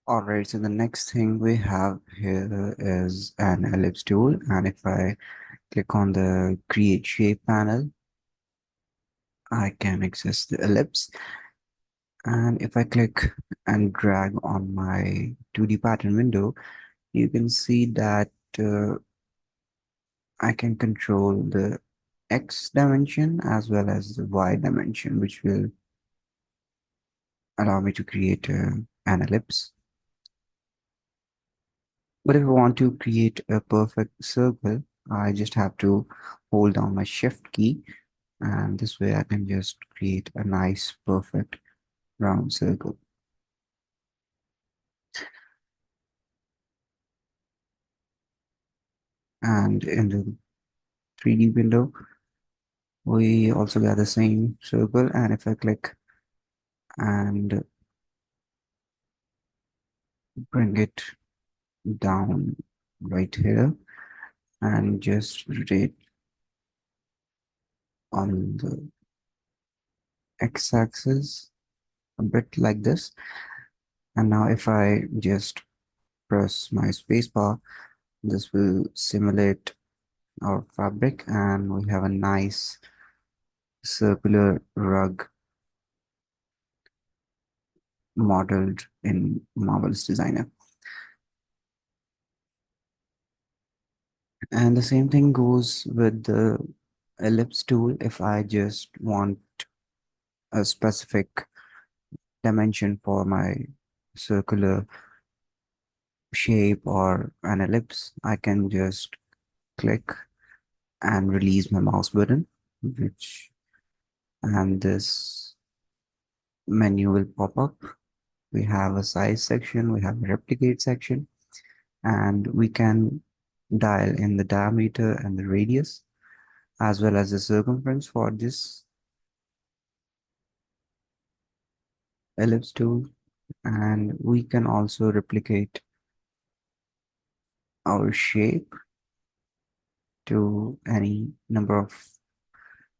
Alright, so the next thing we have here is an ellipse tool, and if I click on the create shape panel, I can access the ellipse. And if I click and drag on my 2D pattern window, you can see that uh, I can control the X dimension as well as the Y dimension, which will allow me to create an ellipse. But if I want to create a perfect circle, I just have to hold down my shift key, and this way I can just create a nice perfect round circle. And in the 3D window, we also get the same circle, and if I click and bring it down right here and just rotate on the x-axis a bit like this, and now if I just press my spacebar, this will simulate our fabric and we have a nice circular rug modeled in Marvel's Designer. And the same thing goes with the ellipse tool. If I just want a specific dimension for my circular shape or an ellipse, I can just click and release my mouse button, which and this menu will pop up. We have a size section, we have a replicate section, and we can dial in the diameter and the radius as well as the circumference for this ellipse tool. And we can also replicate our shape to any number of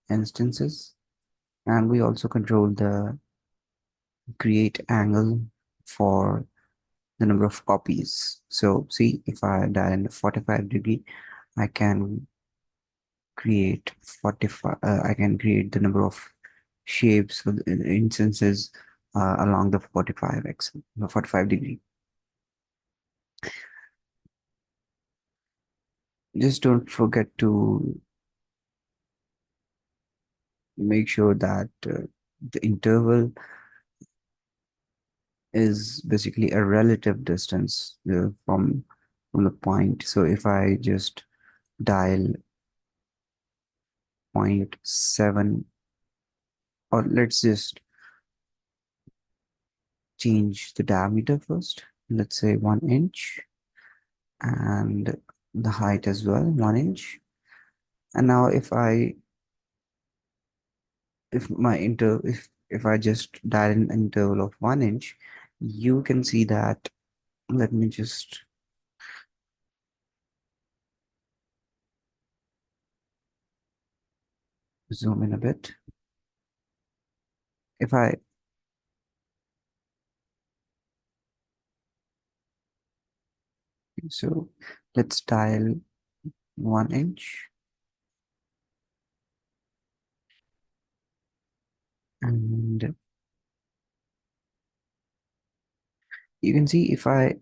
instances, and we also control the create angle for the number of copies. So see, if I dial in 45-degree, I can create 45 I can create the number of shapes or the instances along the 45 degree. Just don't forget to make sure that the interval is basically a relative distance from the point. So if I just dial zero point 0.7, or let's just change the diameter first, let's say 1 inch, and the height as well 1 inch. And now if I just dial an interval of 1 inch, you can see that. Let me just zoom in a bit. If I so let's dial 1 inch, and you can see if I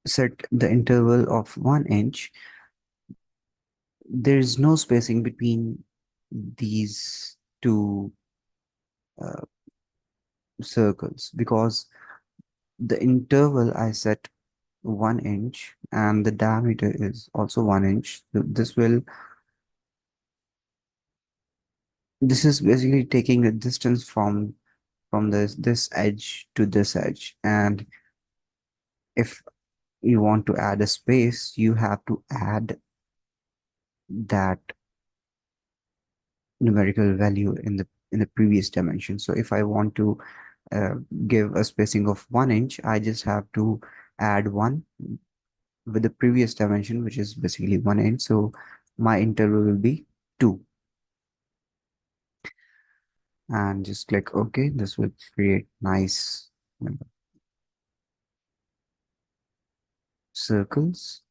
set the interval of 1 inch, there is no spacing between these two uh, circles, because the interval I set 1 inch and the diameter is also 1 inch. So this is basically taking the distance from this edge to this edge, and if you want to add a space, you have to add that numerical value in the previous dimension. So if I want to uh, give a spacing of 1 inch, I just have to add 1 with the previous dimension, which is basically 1 inch. So my interval will be 2, and just click OK. This will create nice number. circles